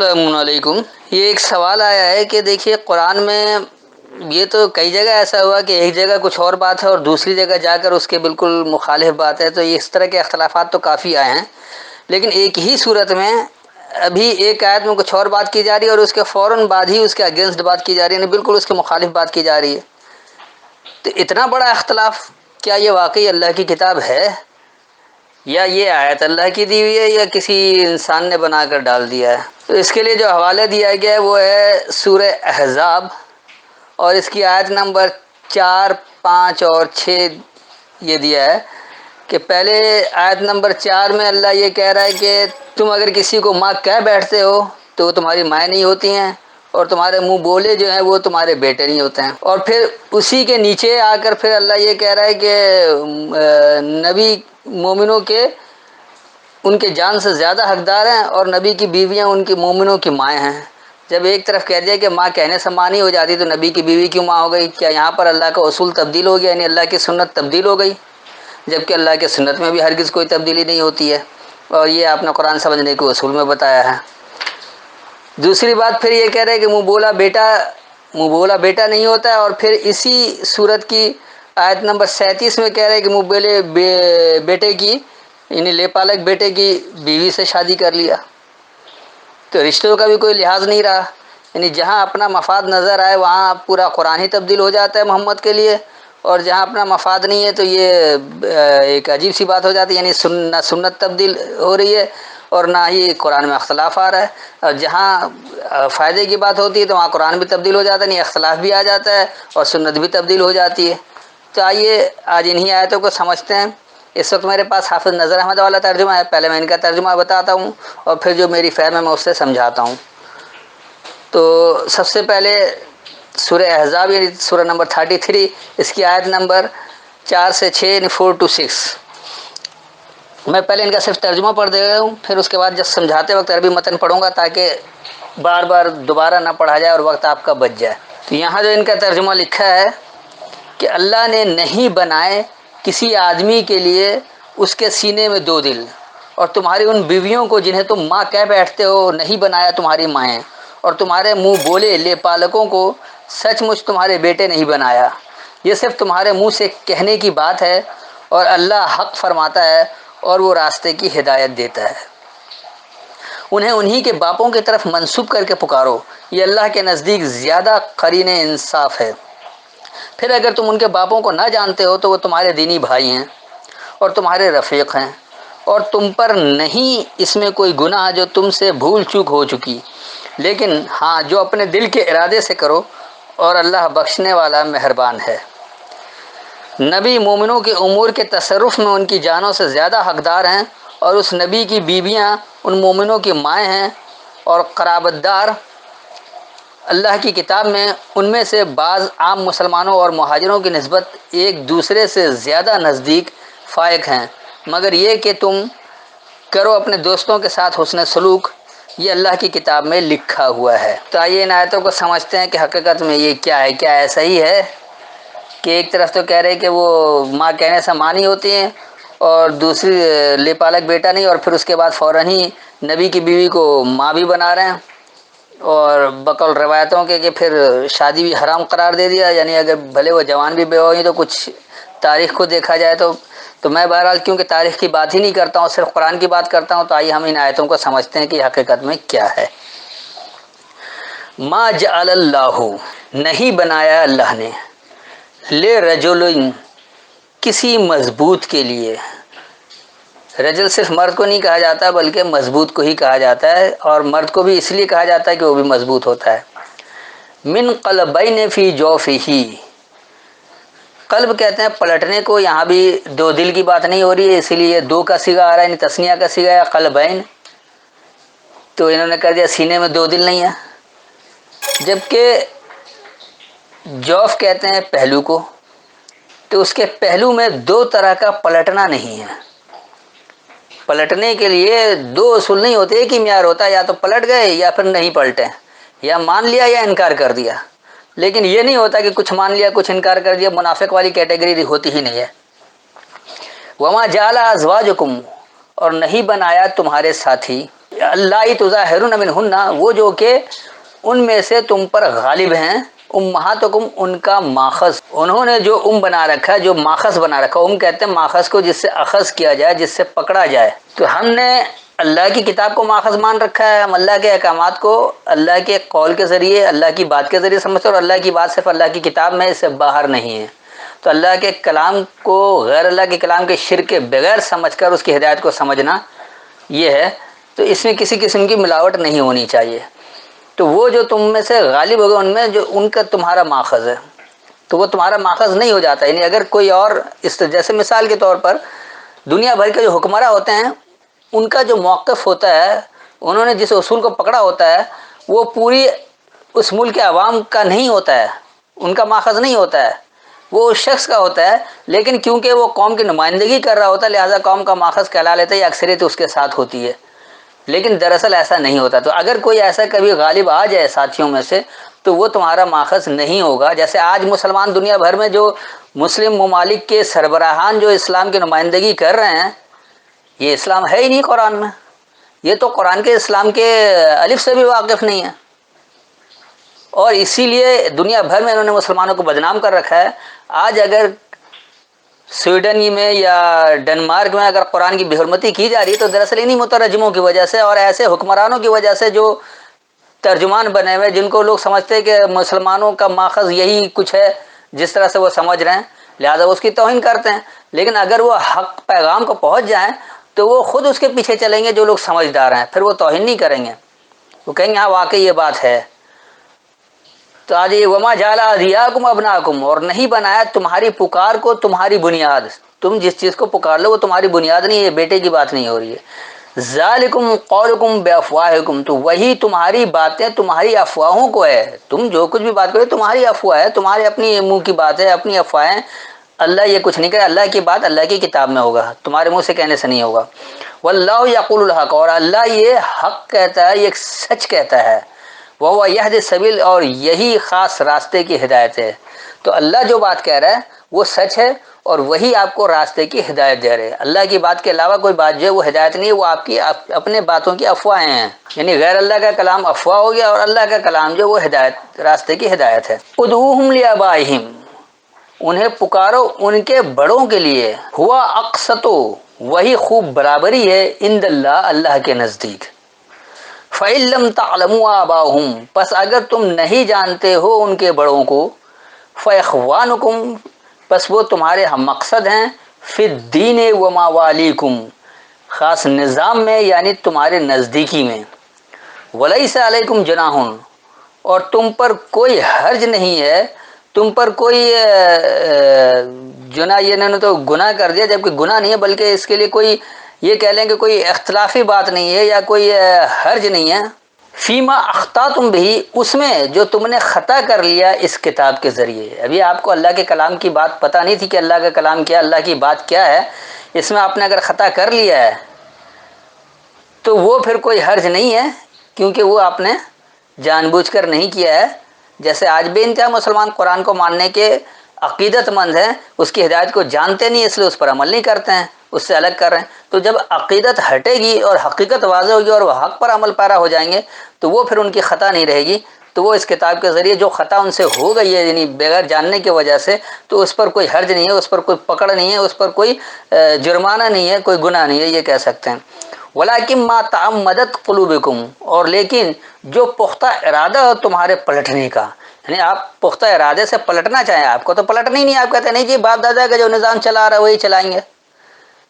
السلام علیکم۔ یہ ایک سوال آیا ہے کہ دیکھیے قرآن میں یہ تو کئی جگہ ایسا ہوا کہ ایک جگہ کچھ اور بات ہے اور دوسری جگہ جا کر اس کے بالکل مخالف بات ہے، تو اس طرح کے اختلافات تو کافی آئے ہیں، لیکن ایک ہی صورت میں ابھی ایک آیت میں کچھ اور بات کی جا رہی ہے اور اس کے فوراً بعد ہی اس کے اگینسٹ بات کی جا رہی ہے، یعنی بالکل اس کے مخالف بات کی جا رہی ہے۔ تو اتنا بڑا اختلاف، کیا یہ واقعی اللہ کی کتاب ہے یا یہ آیت اللہ کی دی ہوئی ہے یا کسی انسان نے بنا کر ڈال دیا ہے؟ تو اس کے لیے جو حوالہ دیا گیا ہے وہ ہے سورہ احزاب، اور اس کی آیت نمبر 4، 5 اور 6 یہ دیا ہے کہ پہلے آیت نمبر 4 میں اللہ یہ کہہ رہا ہے کہ تم اگر کسی کو ماں کہہ بیٹھتے ہو تو وہ تمہاری مائیں نہیں ہوتی ہیں، اور تمہارے منہ بولے جو ہیں وہ تمہارے بیٹے نہیں ہوتے ہیں۔ اور پھر اسی کے نیچے آ کر پھر اللہ یہ کہہ رہا ہے کہ نبی مومنوں کے ان کے جان سے زیادہ حقدار ہیں، اور نبی کی بیویاں ان کی مومنوں کی مائیں ہیں۔ جب ایک طرف کہہ دیا کہ ماں کہنے سے ماں نہیں ہو جاتی تو نبی کی بیوی کیوں ماں ہو گئی؟ کیا یہاں پر اللہ کا اصول تبدیل ہو گیا، یعنی اللہ کی سنت تبدیل ہو گئی؟ جبکہ اللہ کے سنت میں بھی ہرگز کوئی تبدیلی نہیں ہوتی ہے، اور یہ آپ نے قرآن سمجھنے کے اصول میں بتایا ہے۔ دوسری بات پھر یہ کہہ رہے ہیں کہ منہ بولا بیٹا نہیں ہوتا ہے، اور پھر اسی صورت کی آیت نمبر 37 میں کہہ رہے ہیں کہ منہ بولے بیٹے کی، یعنی لے پالک بیٹے کی بیوی سے شادی کر لیا۔ تو رشتوں کا بھی کوئی لحاظ نہیں رہا، یعنی جہاں اپنا مفاد نظر آئے وہاں پورا قرآن ہی تبدیل ہو جاتا ہے محمد کے لیے، اور جہاں اپنا مفاد نہیں ہے تو یہ ایک عجیب سی بات ہو جاتی ہے، یعنی نہ سنت تبدیل ہو رہی ہے اور نہ ہی قرآن میں اختلاف آ رہا ہے، اور جہاں فائدے کی بات ہوتی ہے تو وہاں قرآن بھی تبدیل ہو جاتا ہے، نہیں اختلاف بھی آ جاتا ہے اور سنت بھی تبدیل ہو جاتی ہے۔ تو آئیے آج انہی آیتوں کو سمجھتے ہیں۔ اس وقت میرے پاس حافظ نظر احمد والا ترجمہ ہے، پہلے میں ان کا ترجمہ بتاتا ہوں اور پھر جو میری فہم ہے میں اس سے سمجھاتا ہوں۔ تو سب سے پہلے سورہ احزاب یعنی سورہ نمبر 33، اس کی آیت نمبر 4 سے 6 یعنی 4 to 6۔ میں پہلے ان کا صرف ترجمہ پڑھ دے رہا ہوں، پھر اس کے بعد جب سمجھاتے وقت عربی متن پڑھوں گا تاکہ بار بار دوبارہ نہ پڑھا جائے اور وقت آپ کا بچ جائے۔ تو یہاں جو ان کا ترجمہ لکھا ہے کہ اللہ نے نہیں بنائے کسی آدمی کے لیے اس کے سینے میں 2 دل، اور تمہاری ان بیویوں کو جنہیں تم ماں کہہ بیٹھتے ہو نہیں بنایا تمہاری مائیں، اور تمہارے منہ بولے لے پالکوں کو سچ مچ تمہارے بیٹے نہیں بنایا۔ یہ صرف تمہارے منہ سے کہنے کی بات ہے، اور اللہ حق فرماتا ہے اور وہ راستے کی ہدایت دیتا ہے۔ انہیں انہی کے باپوں کی طرف منسوب کر کے پکارو، یہ اللہ کے نزدیک زیادہ قرین انصاف ہے۔ پھر اگر تم ان کے باپوں کو نہ جانتے ہو تو وہ تمہارے دینی بھائی ہیں اور تمہارے رفیق ہیں، اور تم پر نہیں اس میں کوئی گناہ جو تم سے بھول چوک ہو چکی، لیکن ہاں جو اپنے دل کے ارادے سے کرو، اور اللہ بخشنے والا مہربان ہے۔ نبی مومنوں کے امور کے تصرف میں ان کی جانوں سے زیادہ حقدار ہیں، اور اس نبی کی بیویاں ان مومنوں کی مائیں ہیں اور قرابت دار۔ اللہ کی کتاب میں ان میں سے بعض عام مسلمانوں اور مہاجروں کی نسبت ایک دوسرے سے زیادہ نزدیک فائق ہیں، مگر یہ کہ تم کرو اپنے دوستوں کے ساتھ حسن سلوک، یہ اللہ کی کتاب میں لکھا ہوا ہے۔ تو آئیے ان آیتوں کو سمجھتے ہیں کہ حقیقت میں یہ کیا ہے۔ کیا ایسا ہی ہے کہ ایک طرف تو کہہ رہے کہ وہ ماں کہنے سے ماں نہیں ہوتی ہیں، اور دوسری لے پالک بیٹا نہیں، اور پھر اس کے بعد فوراً ہی نبی کی بیوی کو ماں بھی بنا رہے ہیں، اور بقول روایتوں کے کہ پھر شادی بھی حرام قرار دے دیا، یعنی اگر بھلے وہ جوان بھی بیوہ ہوئی تو کچھ تاریخ کو دیکھا جائے تو میں بہرحال کیونکہ تاریخ کی بات ہی نہیں کرتا ہوں، صرف قرآن کی بات کرتا ہوں، تو آئیے ہم ان آیتوں کو سمجھتے ہیں کہ حقیقت میں کیا ہے۔ ما جعل اللہ، نہیں بنایا اللہ نے، لے رجل، کسی مضبوط کے لیے۔ رجل صرف مرد کو نہیں کہا جاتا بلکہ مضبوط کو ہی کہا جاتا ہے، اور مرد کو بھی اس لیے کہا جاتا ہے کہ وہ بھی مضبوط ہوتا ہے۔ من قلبین فی جوفہ، قلب کہتے ہیں پلٹنے کو، یہاں بھی 2 دل کی بات نہیں ہو رہی ہے، اسی لیے 2 کا صیغہ آ رہا ہے، یعنی تثنیہ کا صیغہ ہے قلبین، تو انہوں نے کہہ دیا سینے میں 2 دل نہیں ہے۔ جبکہ جوف کہتے ہیں پہلو کو، تو اس کے پہلو میں 2 طرح کا پلٹنا نہیں ہے۔ پلٹنے کے لیے 2 اصول نہیں ہوتے، ایک ہی معیار ہوتا ہے، یا تو پلٹ گئے یا پھر نہیں پلٹے، یا مان لیا یا انکار کر دیا، لیکن یہ نہیں ہوتا کہ کچھ مان لیا کچھ انکار کر دیا، منافق والی کیٹیگری ہوتی ہی نہیں ہے۔ وما جعل ازواجکم، اور نہیں بنایا تمہارے ساتھی، اللہ تظاہرون منہن، وہ جو کہ ان میں سے تم پر غالب ہیں، امہاتکم، ان کا ماخذ، انہوں نے جو بنا رکھا ہے، جو ماخذ بنا رکھا، کہتے ہیں ماخذ کو جس سے اخذ کیا جائے، جس سے پکڑا جائے. تو ہم نے اللہ کی کتاب کو ماخذ مان رکھا ہے، ہم اللہ کے احکامات کو اللہ کے قول کے ذریعے، اللہ کی بات کے ذریعے سمجھتے ہیں، اور اللہ کی بات صرف اللہ کی کتاب میں، اس سے باہر نہیں ہے. تو اللہ کے کلام کو غیر اللہ کے کلام کے شرک کے بغیر سمجھ کر اس کی ہدایت کو سمجھنا یہ ہے. تو اس میں کسی قسم کی ملاوٹ نہیں ہونی چاہیے. تو وہ جو تم میں سے غالب ہو گئے، ان میں جو ان کا تمہارا ماخذ ہے، تو وہ تمہارا ماخذ نہیں ہو جاتا. یعنی اگر کوئی اور اس جیسے مثال کے طور پر دنیا بھر کے جو حکمراں ہوتے ہیں، ان کا جو موقف ہوتا ہے، انہوں نے جس اصول کو پکڑا ہوتا ہے، وہ پوری اس ملک کے عوام کا نہیں ہوتا ہے، ان کا ماخذ نہیں ہوتا ہے، وہ اس شخص کا ہوتا ہے. لیکن کیونکہ وہ قوم کی نمائندگی کر رہا ہوتا ہے، لہٰذا قوم کا ماخذ کہلا لیتا ہے، یا اکثریت اس کے ساتھ ہوتی ہے. لیکن دراصل ایسا نہیں ہوتا. تو اگر کوئی ایسا کبھی غالب آ جائے ساتھیوں میں سے، تو وہ تمہارا ماخذ نہیں ہوگا. جیسے آج مسلمان دنیا بھر میں جو مسلم ممالک کے سربراہان جو اسلام کی نمائندگی کر رہے ہیں، یہ اسلام ہے ہی نہیں قرآن میں. یہ تو قرآن کے اسلام کے الف سے بھی واقف نہیں ہے، اور اسی لیے دنیا بھر میں انہوں نے مسلمانوں کو بدنام کر رکھا ہے. آج اگر سویڈن میں یا ڈنمارک میں اگر قرآن کی بے حرمتی کی جا رہی ہے، تو دراصل انہی مترجموں کی وجہ سے اور ایسے حکمرانوں کی وجہ سے جو ترجمان بنے ہوئے، جن کو لوگ سمجھتے ہیں کہ مسلمانوں کا ماخذ یہی کچھ ہے جس طرح سے وہ سمجھ رہے ہیں، لہذا اس کی توہین کرتے ہیں. لیکن اگر وہ حق پیغام کو پہنچ جائیں تو وہ خود اس کے پیچھے چلیں گے. جو لوگ سمجھدار ہیں پھر وہ توہین نہیں کریں گے، وہ کہیں گے ہاں واقعی یہ بات ہے. تو آج یہ وما جعل ادعیاکم ابناکم، اور نہیں بنایا تمہاری پکار کو تمہاری بنیاد. تم جس چیز کو پکار لو وہ تمہاری بنیاد نہیں ہے، بیٹے کی بات نہیں ہو رہی ہے. ذالکم قولکم بافواہکم، تو وہی تمہاری باتیں تمہاری افواہوں کو ہے. تم جو کچھ بھی بات کرو تمہاری افواہ ہے، تمہاری اپنی منہ کی بات ہے، اپنی افواہیں. اللہ یہ کچھ نہیں کرے، اللہ کی بات اللہ کی کتاب میں ہوگا، تمہارے منہ سے کہنے سے نہیں ہوگا. واللہ یقول الحق، اور اللہ یہ حق کہتا ہے، یہ سچ کہتا ہے. وہو یہدی السبیل، اور یہی خاص راستے کی ہدایت ہے. تو اللہ جو بات کہہ رہا ہے وہ سچ ہے، اور وہی آپ کو راستے کی ہدایت دے رہے ہیں. اللہ کی بات کے علاوہ کوئی بات جو ہے وہ ہدایت نہیں ہے، وہ آپ کی اپنے باتوں کی افواہیں ہیں. یعنی غیر اللہ کا کلام افواہ ہو گیا، اور اللہ کا کلام جو وہ ہدایت، راستے کی ہدایت ہے. ادعوہم لآبائہم، انہیں پکارو ان کے بڑوں کے لیے. ہوا اقسطو، وہی خوب برابری ہے. عند اللہ، اللہ کے نزدیک. فَإِن لَّمْ تَعْلَمُوا آبَاءَهُمْ، پس اگر تم نہیں جانتے ہو ان کے بڑوں کو، فَإِخْوَانُكُمْ، پس وہ تمہارے ہم مقصد ہیں. فِي الدِّينِ وَمَوَالِيكُمْ، خاص نظام میں یعنی تمہارے نزدیکی میں. وَلَيْسَ عَلَيْكُمْ جُنَاحٌ، اور تم پر کوئی حرج نہیں ہے، تم پر کوئی جناح، یہ انہوں نے تو گناہ کر دیا، جبکہ گناہ نہیں ہے، بلکہ اس کے لیے کوئی یہ کہہ لیں کہ کوئی اختلافی بات نہیں ہے یا کوئی حرج نہیں ہے. فیما اخطأتم بھی، اس میں جو تم نے خطا کر لیا اس کتاب کے ذریعے. ابھی آپ کو اللہ کے کلام کی بات پتہ نہیں تھی کہ اللہ کا کلام کیا، اللہ کی بات کیا ہے. اس میں آپ نے اگر خطا کر لیا ہے تو وہ پھر کوئی حرج نہیں ہے، کیونکہ وہ آپ نے جان بوجھ کر نہیں کیا ہے. جیسے آج بے انتہا مسلمان قرآن کو ماننے کے عقیدت مند ہیں، اس کی ہدایت کو جانتے نہیں، اس لیے اس پر عمل نہیں کرتے ہیں، اس سے الگ کر رہے ہیں. تو جب عقیدت ہٹے گی اور حقیقت واضح ہوگی اور وہ حق پر عمل پیرا ہو جائیں گے، تو وہ پھر ان کی خطا نہیں رہے گی. تو وہ اس کتاب کے ذریعے جو خطا ان سے ہو گئی ہے، یعنی بغیر جاننے کی وجہ سے، تو اس پر کوئی حرج نہیں ہے، اس پر کوئی پکڑ نہیں ہے، اس پر کوئی جرمانہ نہیں ہے، کوئی گناہ نہیں ہے، یہ کہہ سکتے ہیں. وَلَٰكِن مَّا تَعَمَّدَتْ قُلُوبُكُمْ، اور لیکن جو پختہ ارادہ ہو تمہارے پلٹنے کا، یعنی آپ پختہ ارادے سے پلٹنا چاہیں، آپ کو تو پلٹنا ہی نہیں. آپ کہتے ہیں نہیں جی باپ دادا کا جو نظام چلا رہا ہے وہی چلائیں گے،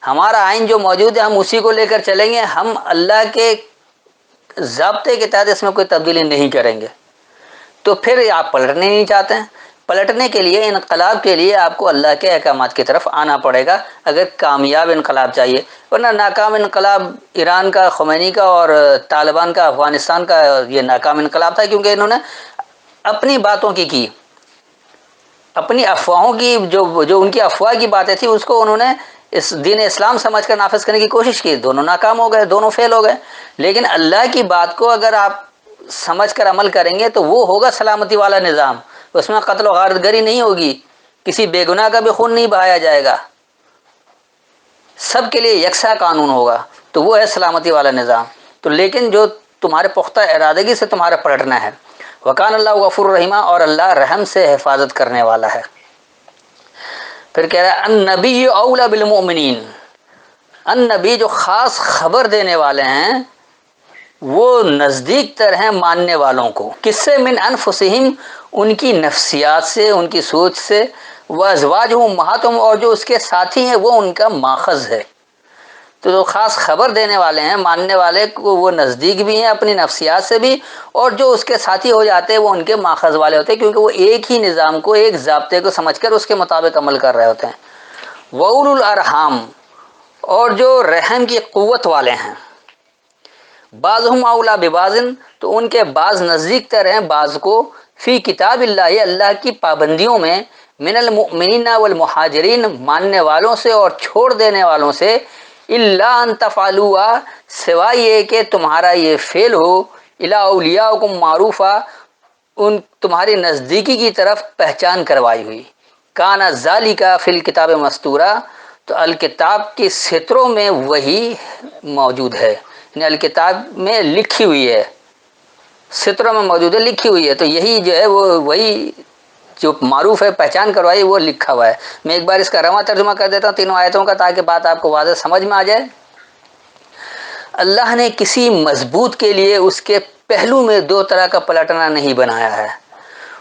ہمارا آئین جو موجود ہے ہم اسی کو لے کر چلیں گے، ہم اللہ کے ضابطے کے تحت اس میں کوئی تبدیلی نہیں کریں گے. تو پھر آپ پلٹنے نہیں چاہتے ہیں. پلٹنے کے لیے، انقلاب کے لیے آپ کو اللہ کے احکامات کی طرف آنا پڑے گا اگر کامیاب انقلاب چاہیے. ورنہ ناکام انقلاب ایران کا، خمینی کا، اور طالبان کا افغانستان کا یہ ناکام انقلاب تھا، کیونکہ انہوں نے اپنی باتوں کی اپنی افواہوں کی، جو ان کی افواہ کی باتیں تھیں اس کو انہوں نے اس دین اسلام سمجھ کر نافذ کرنے کی کوشش کی. دونوں ناکام ہو گئے، دونوں فیل ہو گئے. لیکن اللہ کی بات کو اگر آپ سمجھ کر عمل کریں گے تو وہ ہوگا سلامتی والا نظام. اس میں قتل و غارت گری نہیں ہوگی، کسی بے گناہ کا بھی خون نہیں بہایا جائے گا، سب کے لیے یکساں قانون ہوگا. تو وہ ہے سلامتی والا نظام. تو تو لیکن جو تمہارے پختہ ارادگی سے تمہارا پلٹنا ہے. وکان اللہ غفور الرحیم، اور اللہ رحم سے حفاظت کرنے والا ہے. پھر کہہ رہا ہے النبی اولا بالمؤمنین، النبی جو خاص خبر دینے والے ہیں وہ نزدیک تر ہیں ماننے والوں کو. کس سے؟ من انفسہم، ان کی نفسیات سے، ان کی سوچ سے. وازواجہم امہاتہم، اور جو اس کے ساتھی ہیں وہ ان کا ماخذ ہے. تو جو خاص خبر دینے والے ہیں ماننے والے کو وہ نزدیک بھی ہیں اپنی نفسیات سے بھی، اور جو اس کے ساتھی ہو جاتے ہیں وہ ان کے ماخذ والے ہوتے ہیں، کیونکہ وہ ایک ہی نظام کو، ایک ضابطے کو سمجھ کر اس کے مطابق عمل کر رہے ہوتے ہیں. وَأُولُو الْأَرْحَامِ، اور جو رحم کی قوت والے ہیں. بعضهم اولا ببعض، تو ان کے بعض نزدیک تر ہیں بعض کو. فی کتاب اللہ، اللہ کی پابندیوں میں. من المؤمنین والمہاجرین، ماننے والوں سے اور چھوڑ دینے والوں سے. الا ان تفعلوا، سوائے یہ کہ تمہارا یہ فعل ہو. الی اولیاءکم معروفا، ان تمہاری نزدیکی کی طرف پہچان کروائی ہوئی. کانا ذالک فی الکتاب مستورا، تو الکتاب کے سطروں میں وہی موجود ہے، یعنی الکتاب میں لکھی ہوئی ہے، سطروں میں موجود ہے، لکھی ہوئی ہے. تو یہی جو ہے وہ وہی جو معروف ہے، پہچان کروائی، وہ لکھا ہوا ہے. میں ایک بار اس کا رواں ترجمہ کر دیتا ہوں تینوں آیتوں کا، تاکہ بات آپ کو واضح سمجھ میں آ جائے. اللہ نے کسی مضبوط کے لیے اس کے پہلو میں دو طرح کا پلٹنا نہیں بنایا ہے،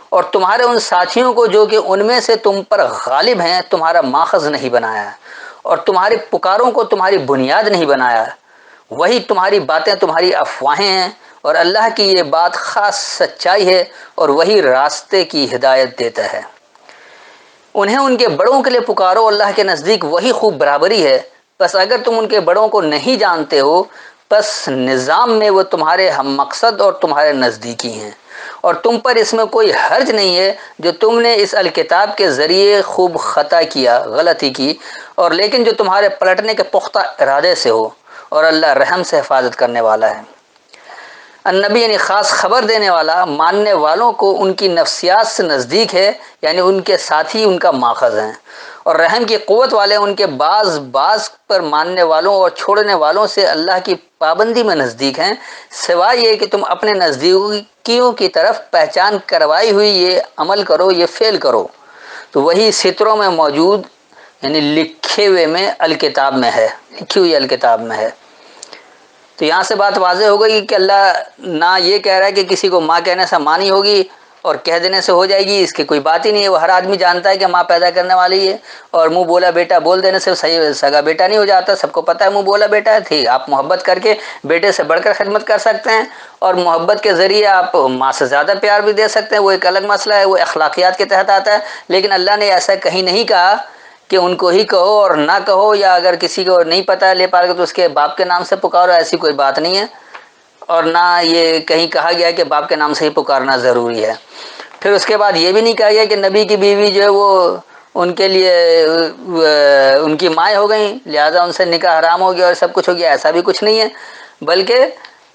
اور تمہارے ان ساتھیوں کو جو کہ ان میں سے تم پر غالب ہیں تمہارا ماخذ نہیں بنایا ہے، اور تمہاری پکاروں کو تمہاری بنیاد نہیں بنایا ہے. وہی تمہاری باتیں تمہاری افواہیں ہیں، اور اللہ کی یہ بات خاص سچائی ہے، اور وہی راستے کی ہدایت دیتا ہے. انہیں ان کے بڑوں کے لیے پکارو، اللہ کے نزدیک وہی خوب برابری ہے. بس اگر تم ان کے بڑوں کو نہیں جانتے ہو، بس نظام میں وہ تمہارے ہم مقصد اور تمہارے نزدیکی ہیں، اور تم پر اس میں کوئی حرج نہیں ہے جو تم نے اس الکتاب کے ذریعے خوب خطا کیا، غلطی کی، اور لیکن جو تمہارے پلٹنے کے پختہ ارادے سے ہو، اور اللہ رحم سے حفاظت کرنے والا ہے. النبی یعنی خاص خبر دینے والا، ماننے والوں کو ان کی نفسیات سے نزدیک ہے، یعنی ان کے ساتھی ان کا ماخذ ہیں. اور رحم کی قوت والے ان کے بعض پر ماننے والوں اور چھوڑنے والوں سے اللہ کی پابندی میں نزدیک ہیں، سوائے یہ کہ تم اپنے نزدیکیوں کی طرف پہچان کروائی ہوئی یہ عمل کرو، یہ فعل کرو. تو وہی سطروں میں موجود، یعنی لکھے ہوئے میں، الکتاب میں ہے، لکھی ہوئی الکتاب میں ہے. تو یہاں سے بات واضح ہو گئی کہ اللہ نہ یہ کہہ رہا ہے کہ کسی کو ماں کہنے سے ماں نہیں ہوگی اور کہہ دینے سے ہو جائے گی، اس کی کوئی بات ہی نہیں ہے. وہ ہر آدمی جانتا ہے کہ ماں پیدا کرنے والی ہے، اور منہ بولا بیٹا بول دینے سے صحیح سگا بیٹا نہیں ہو جاتا. سب کو پتہ ہے منہ بولا بیٹا ہے. ٹھیک، آپ محبت کر کے بیٹے سے بڑھ کر خدمت کر سکتے ہیں، اور محبت کے ذریعے آپ ماں سے زیادہ پیار بھی دے سکتے ہیں، وہ ایک الگ مسئلہ ہے، وہ اخلاقیات کے تحت آتا ہے. لیکن اللہ نے ایسا کہیں نہیں کہا کہ ان کو ہی کہو اور نہ کہو، یا اگر کسی کو نہیں پتہ ہے لے پال کے تو اس کے باپ کے نام سے پکارو، ایسی کوئی بات نہیں ہے. اور نہ یہ کہیں کہا گیا کہ باپ کے نام سے ہی پکارنا ضروری ہے. پھر اس کے بعد یہ بھی نہیں کہا گیا کہ نبی کی بیوی جو ہے وہ ان کے لیے ان کی مائیں ہو گئیں، لہذا ان سے نکاح حرام ہو گیا اور سب کچھ ہو گیا. ایسا بھی کچھ نہیں ہے، بلکہ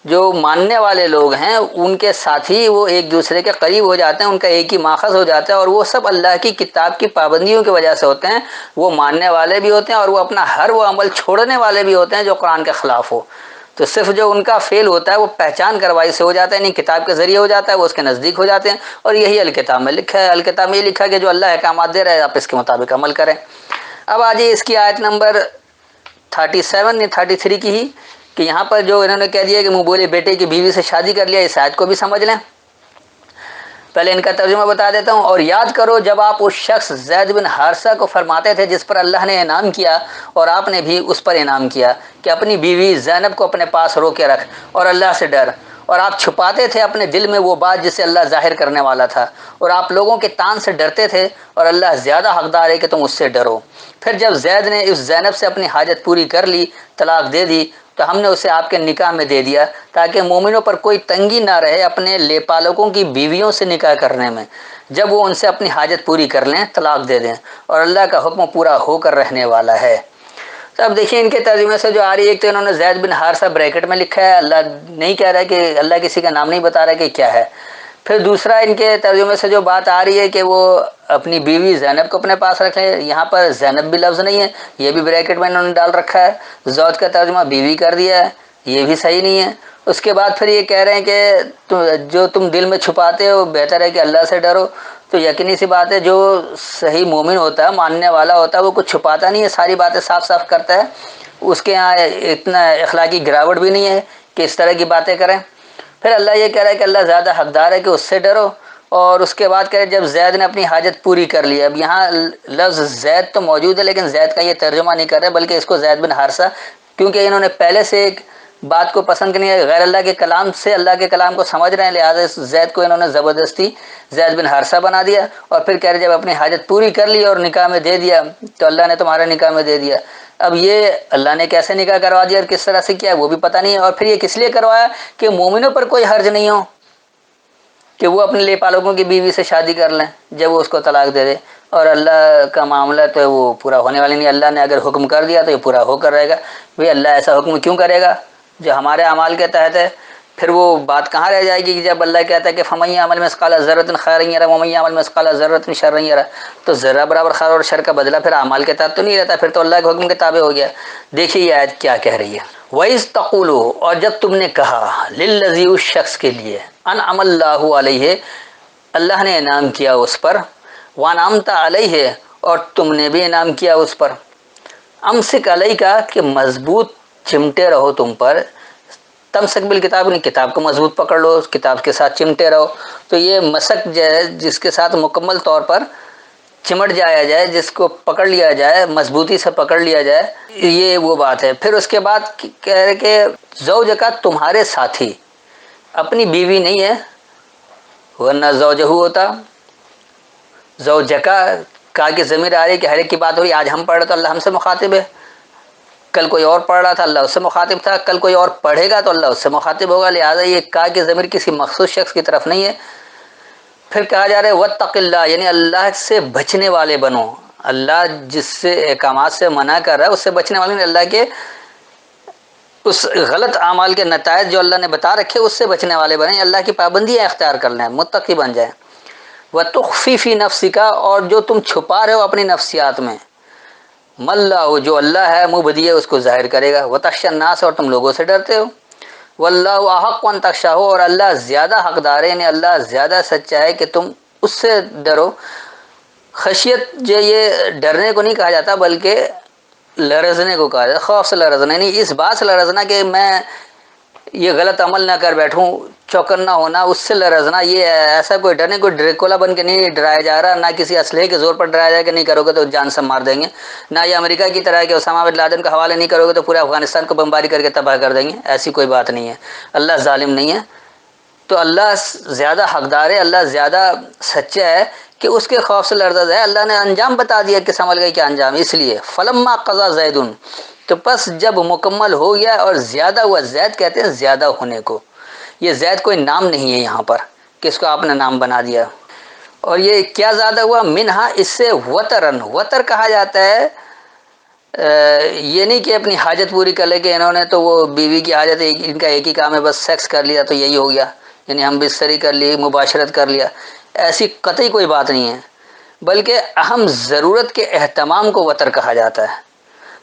جو ماننے والے لوگ ہیں ان کے ساتھی وہ ایک دوسرے کے قریب ہو جاتے ہیں، ان کا ایک ہی ماخذ ہو جاتا ہے، اور وہ سب اللہ کی کتاب کی پابندیوں کی وجہ سے ہوتے ہیں. وہ ماننے والے بھی ہوتے ہیں، اور وہ اپنا ہر وہ عمل چھوڑنے والے بھی ہوتے ہیں جو قرآن کے خلاف ہو. تو صرف جو ان کا فعل ہوتا ہے وہ پہچان کروائی سے ہو جاتا ہے، یعنی کتاب کے ذریعے ہو جاتا ہے، وہ اس کے نزدیک ہو جاتے ہیں. اور یہی الکتاب میں لکھا ہے. الکتاب میں یہ لکھا ہے کہ جو اللہ احکامات دے رہا ہے آپ اس کے مطابق عمل کریں. اب آ جائیے اس کی آیت نمبر 37 یا 33 کی ہی، کہ یہاں پر جو انہوں نے کہہ دیا کہ منہ بولے بیٹے کی بیوی سے شادی کر لیا، اس آیت کو بھی سمجھ لیں. پہلے ان کا ترجمہ بتا دیتا ہوں. اور یاد کرو جب آپ اس شخص زید بن حارثہ کو فرماتے تھے جس پر اللہ نے انعام کیا، اور آپ نے بھی اس پر انعام کیا، کہ اپنی بیوی زینب کو اپنے پاس رو کے رکھ اور اللہ سے ڈر. اور آپ چھپاتے تھے اپنے دل میں وہ بات جسے اللہ ظاہر کرنے والا تھا، اور آپ لوگوں کے تان سے ڈرتے تھے، اور اللہ زیادہ حقدار ہے کہ تم اس سے ڈرو. پھر جب زید نے اس زینب سے اپنی حاجت پوری کر لی، طلاق دے دی، تو ہم نے اسے آپ کے نکاح میں دے دیا، تاکہ مومنوں پر کوئی تنگی نہ رہے اپنے لیپالکوں کی بیویوں سے نکاح کرنے میں، جب وہ ان سے اپنی حاجت پوری کر لیں، طلاق دے دیں، اور اللہ کا حکم پورا ہو کر رہنے والا ہے. تو اب دیکھیں ان کے ترجمے سے جو آ رہی ہے، ایک تو انہوں نے زید بن حارثہ بریکٹ میں لکھا ہے، اللہ نہیں کہہ رہا ہے، کہ اللہ کسی کا نام نہیں بتا رہا ہے کہ کیا ہے. پھر دوسرا ان کے ترجمے سے جو بات آ رہی ہے کہ وہ اپنی بیوی زینب کو اپنے پاس رکھیں، یہاں پر زینب بھی لفظ نہیں ہے، یہ بھی بریکٹ میں انہوں نے ڈال رکھا ہے. زوج کا ترجمہ بیوی کر دیا ہے، یہ بھی صحیح نہیں ہے. اس کے بعد پھر یہ کہہ رہے ہیں کہ جو تم دل میں چھپاتے ہو بہتر ہے کہ اللہ سے ڈرو. تو یقینی سی بات ہے جو صحیح مومن ہوتا ہے، ماننے والا ہوتا ہے، وہ کچھ چھپاتا نہیں ہے، ساری باتیں صاف صاف کرتا ہے. اس کے یہاں اتنا اخلاقی گراوٹ بھی نہیں ہے کہ اس طرح کی باتیں کریں. پھر اللہ یہ کہہ رہا ہے کہ اللہ زیادہ حقدار ہے کہ اس سے ڈرو. اور اس کے بعد کہ جب زید نے اپنی حاجت پوری کر لی. اب یہاں لفظ زید تو موجود ہے لیکن زید کا یہ ترجمہ نہیں کر رہے بلکہ اس کو زید بن حارثہ، کیونکہ انہوں نے پہلے سے ایک بات کو پسند نہیں ہے، غیر اللہ کے کلام سے اللہ کے کلام کو سمجھ رہے ہیں، لہٰذا اس زید کو انہوں نے زبردستی زید بن حارثہ بنا دیا. اور پھر کہہ رہے جب اپنی حاجت پوری کر لی اور نکاح میں دے دیا تو اللہ نے تمہارا نکاح میں دے دیا. اب یہ اللہ نے کیسے نکاح کروا دیا اور کس طرح سے کیا وہ بھی پتہ نہیں ہے. اور پھر یہ کس لیے کروایا کہ مومنوں پر کوئی حرج نہیں ہو کہ وہ اپنے لے پالوکوں کی بیوی سے شادی کر لیں جب وہ اس کو طلاق دے دے. اور اللہ کا معاملہ تو وہ پورا ہونے والا نہیں. اللہ نے اگر حکم کر دیا تو یہ پورا ہو کر رہے گا. بھئی اللہ ایسا حکم کیوں کرے گا جو ہمارے اعمال کے تحت ہے؟ پھر وہ بات کہاں رہ جائے گی کہ جب اللہ کہتا ہے کہ فَمَن يَعْمَلْ مِثْقَالَ ذَرَّةٍ خَيْرًا يَرَهُ وَمَن يَعْمَلْ مِثْقَالَ ذَرَّةٍ شَرًّا يَرَهُ. تو ذرہ برابر خیر اور شر کا بدلہ پھر اعمال کے تحت تو نہیں رہتا، پھر تو اللہ کے حکم کے تابع ہو گیا. دیکھیے یہ آیت کیا کہہ رہی ہے. وَإِذْ تَقُولُ، اور جب تم نے کہا، لِلَّذِي، اس شخص کے لیے، أَنْعَمَ اللَّهُ عَلَيْهِ، اللہ نے انعام کیا اس پر، وَأَنْعَمْتَ عَلَيْهِ، اور تم نے بھی انعام کیا اس پر. امسک علیکا، کہ مضبوط چمٹے رہو تم پر. تمسک بالکتاب، نہیں کتاب کو مضبوط پکڑ لو، کتاب کے ساتھ چمٹے رہو. تو یہ مسک جو ہے جس کے ساتھ مکمل طور پر چمٹ جایا جائے، جس کو پکڑ لیا جائے، مضبوطی سے پکڑ لیا جائے، یہ وہ بات ہے. پھر اس کے بعد کہہ رہے کہ زوجکا، تمہارے ساتھی، اپنی بیوی نہیں ہے، ورنہ زوجہ ہوتا. زوجکا کا کہ ضمیر آ رہی کہ ہر ایک کی بات ہو رہی. آج ہم پڑھ رہے تو اللہ ہم سے مخاطب ہے، کل کوئی اور پڑھ رہا تھا اللہ اس سے مخاطب تھا، کل کوئی اور پڑھے گا تو اللہ اس سے مخاطب ہوگا. لہٰذا یہ کا کہ ضمیر کسی مخصوص شخص کی طرف نہیں ہے. پھر کہا جا رہا ہے واتق اللہ، یعنی اللہ سے بچنے والے بنو. اللہ جس سے احکامات سے منع کر رہا ہے اس سے بچنے والے نہیں، اللہ کے اس غلط اعمال کے نتائج جو اللہ نے بتا رکھے اس سے بچنے والے بنیں، اللہ کی پابندیاں اختیار کر لیں، متقی بن جائیں. وَتُخْفِي فِي نَفْسِكَ، اور جو تم چھپا رہے ہو اپنی نفسیات میں، مَلَّهُ، جو اللہ ہے مبدی ہے اس کو ظاہر کرے گا. وَتَخْشَى النَّاسَ، اور تم لوگوں سے ڈرتے ہو. وَاللَّهُ أَحَقُّ أَن تَخْشَاهُ، اور اللہ زیادہ حقدار ہے، یعنی اللہ زیادہ سچا ہے کہ تم اس سے ڈرو. خشیت جو یہ ڈرنے کو نہیں کہا جاتا بلکہ لرزنے کو کہا جاتا. خوف سے لرزنا، یعنی اس بات سے لرزنا کہ میں یہ غلط عمل نہ کر بیٹھوں، چوکنا ہونا، اس سے لرزنا. یہ ایسا کوئی ڈر نہیں، کوئی ڈریکولا بن کے نہیں ڈرایا جا رہا، نہ کسی اسلحے کے زور پر ڈرایا جائے کہ نہیں کرو گے تو جان سے مار دیں گے، نہ یہ امریکہ کی طرح ہے کہ اسامہ بن لادن کا حوالے نہیں کرو گے تو پورے افغانستان کو بمباری کر کے تباہ کر دیں گے. ایسی کوئی بات نہیں ہے، اللہ ظالم نہیں ہے. تو اللہ زیادہ حقدار ہے، اللہ زیادہ سچا ہے کہ اس کے خوف سے لرزا ہے. اللہ نے انجام بتا دیا کہ سمجھ گئے کیا انجام. اس لیے فلما قضا زیدن، تو پس جب مکمل ہو گیا اور زیادہ ہوا. زید کہتے ہیں زیادہ ہونے کو. یہ زید کوئی نام نہیں ہے یہاں پر کہ اس کو آپ نے نام بنا دیا. اور یہ کیا زیادہ ہوا؟ منہا، اس سے وطرن. وطر کہا جاتا ہے یہ نہیں کہ اپنی حاجت پوری کر لے کہ انہوں نے تو وہ بیوی کی حاجت ان کا ایک ہی کام ہے بس سیکس کر لیا تو یہی ہو گیا، یعنی ہم بستری کر لی، مباشرت کر لیا. ایسی قطعی کوئی بات نہیں ہے، بلکہ اہم ضرورت کے اہتمام کو وطر کہا جاتا ہے.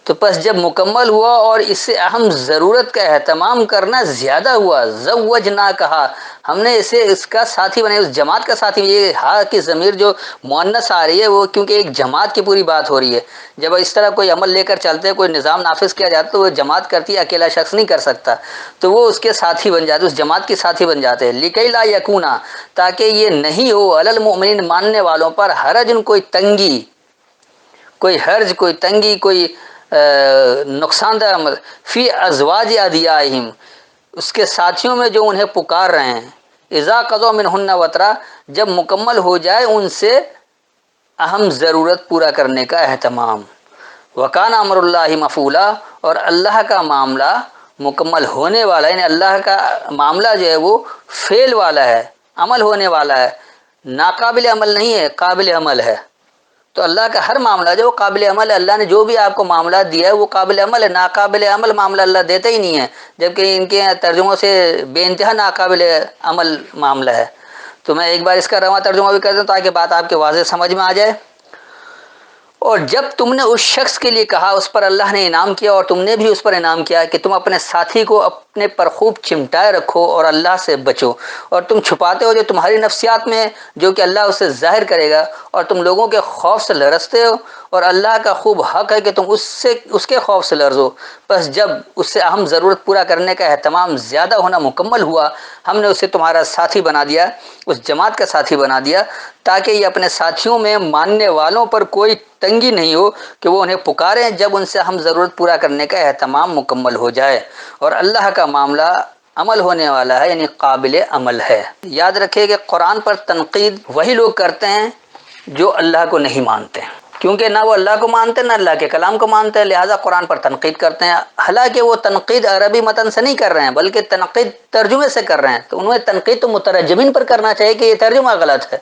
تو پس جب مکمل ہوا اور اس سے اہم ضرورت کا اہتمام کرنا زیادہ ہوا، زوجنا کہا، ہم نے اسے اس کا ساتھی بنایا، اس جماعت کا ساتھی. یہ ہاں کی ضمیر جو مؤنث آ رہی ہے وہ کیونکہ ایک جماعت کی پوری بات ہو رہی ہے. جب اس طرح کوئی عمل لے کر چلتے ہیں، کوئی نظام نافذ کیا جاتا ہے تو وہ جماعت کرتی ہے، اکیلا شخص نہیں کر سکتا. تو وہ اس کے ساتھی بن جاتے، اس جماعت کے ساتھی بن جاتے ہیں. لِكَيْ لَا يَكُونَ، تاکہ یہ نہیں ہو، عَلَى الْمُؤْمِنِينَ، ماننے والوں پر، حرجن، کوئی تنگی، کوئی حرج، کوئی تنگی، کوئی نقصان دہ عمل، فی ازواج ادعیاءہم، اس کے ساتھیوں میں جو انہیں پکار رہے ہیں. اذا قضوا منہن وطرا، جب مکمل ہو جائے ان سے اہم ضرورت پورا کرنے کا اہتمام. وکان امر اللہ مفعولا، اور اللہ کا معاملہ مکمل ہونے والا ہے، یعنی اللہ کا معاملہ جو ہے وہ فعل والا ہے، عمل ہونے والا ہے. ناقابل عمل نہیں ہے، قابل عمل ہے. تو اللہ کا ہر معاملہ جو قابل عمل ہے. اللہ نے جو بھی آپ کو معاملات دیا ہے وہ قابل عمل ہے. ناقابل عمل معاملہ اللہ دیتا ہی نہیں ہے، جبکہ ان کے ترجموں سے بے انتہا ناقابل عمل معاملہ ہے. تو میں ایک بار اس کا رواں ترجمہ بھی کر دوں تاکہ بات آپ کے واضح سمجھ میں آ جائے. اور جب تم نے اس شخص کے لیے کہا اس پر اللہ نے انعام کیا، اور تم نے بھی اس پر انعام کیا کہ تم اپنے ساتھی کو اپنے پر خوب چمٹائے رکھو اور اللہ سے بچو، اور تم چھپاتے ہو جو تمہاری نفسیات میں جو کہ اللہ اسے ظاہر کرے گا، اور تم لوگوں کے خوف سے لرزتے ہو، اور اللہ کا خوب حق ہے کہ تم اس کے خوف سے لرزو۔ بس جب اس سے اہم ضرورت پورا کرنے کا اہتمام زیادہ ہونا مکمل ہوا، ہم نے اسے تمہارا ساتھی بنا دیا، اس جماعت کا ساتھی بنا دیا، تاکہ یہ اپنے ساتھیوں میں ماننے والوں پر کوئی تنگی نہیں ہو کہ وہ انہیں پکاریں جب ان سے ہم ضرورت پورا کرنے کا اہتمام مکمل ہو جائے، اور اللہ کا معاملہ عمل ہونے والا ہے، یعنی قابل عمل ہے۔ یاد رکھیں کہ قرآن پر تنقید وہی لوگ کرتے ہیں جو اللہ کو نہیں مانتے، کیونکہ نہ وہ اللہ کو مانتے نہ اللہ کے کلام کو مانتے ہیں، لہٰذا قرآن پر تنقید کرتے ہیں۔ حالانکہ وہ تنقید عربی متن سے نہیں کر رہے ہیں بلکہ تنقید ترجمے سے کر رہے ہیں، تو انہیں تنقید تو مترجمین پر کرنا چاہیے کہ یہ ترجمہ غلط ہے،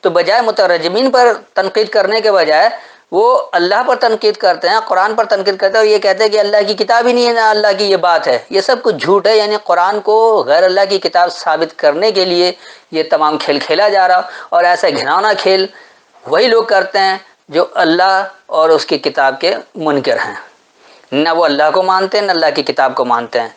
تو بجائے مترجمین پر تنقید کرنے کے بجائے وہ اللہ پر تنقید کرتے ہیں، قرآن پر تنقید کرتے ہیں، اور یہ کہتے ہیں کہ اللہ کی کتاب ہی نہیں ہے، نہ اللہ کی یہ بات ہے۔ یہ سب کچھ جھوٹ ہے، یعنی قرآن کو غیر اللہ کی کتاب ثابت کرنے کے لیے یہ تمام کھیل کھیلا جا رہا، اور ایسا گھناؤنا کھیل وہی لوگ کرتے ہیں جو اللہ اور اس کی کتاب کے منکر ہیں، نہ وہ اللہ کو مانتے ہیں نہ اللہ کی کتاب کو مانتے ہیں۔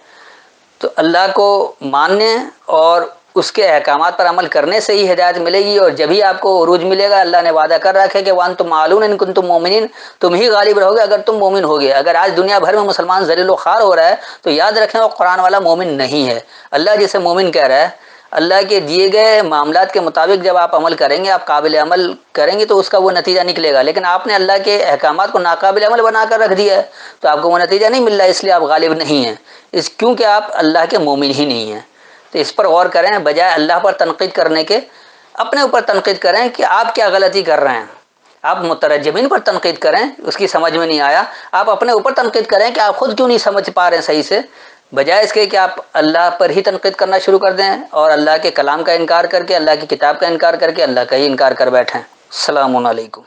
تو اللہ کو ماننے اور اس کے احکامات پر عمل کرنے سے ہی ہدایت ملے گی، اور جبھی آپ کو عروج ملے گا۔ اللہ نے وعدہ کر رکھا ہے کہ وَأَنْتُمْ مَعْلُونَ إِن كُنتُم مُؤْمِنِينَ، تم ہی غالب رہو گے اگر تم مومن ہوگے۔ اگر آج دنیا بھر میں مسلمان ذلیل و خوار ہو رہا ہے تو یاد رکھیں وہ قرآن والا مومن نہیں ہے۔ اللہ جسے مومن کہہ رہا ہے، اللہ کے دیے گئے معاملات کے مطابق جب آپ عمل کریں گے، آپ قابل عمل کریں گے تو اس کا وہ نتیجہ نکلے گا، لیکن آپ نے اللہ کے احکامات کو ناقابل عمل بنا کر رکھ دیا ہے تو آپ کو وہ نتیجہ نہیں مل رہا، اس لیے آپ غالب نہیں ہیں، کیونکہ آپ اللہ کے مومن ہی نہیں ہیں۔ تو اس پر غور کریں، بجائے اللہ پر تنقید کرنے کے اپنے اوپر تنقید کریں کہ آپ کیا غلطی کر رہے ہیں۔ آپ مترجمین پر تنقید کریں، اس کی سمجھ میں نہیں آیا، آپ اپنے اوپر تنقید کریں کہ آپ خود کیوں نہیں سمجھ پا رہے ہیں صحیح سے، بجائے اس کے کہ آپ اللہ پر ہی تنقید کرنا شروع کر دیں اور اللہ کے کلام کا انکار کر کے، اللہ کی کتاب کا انکار کر کے اللہ کا ہی انکار کر بیٹھیں۔ السلام علیکم۔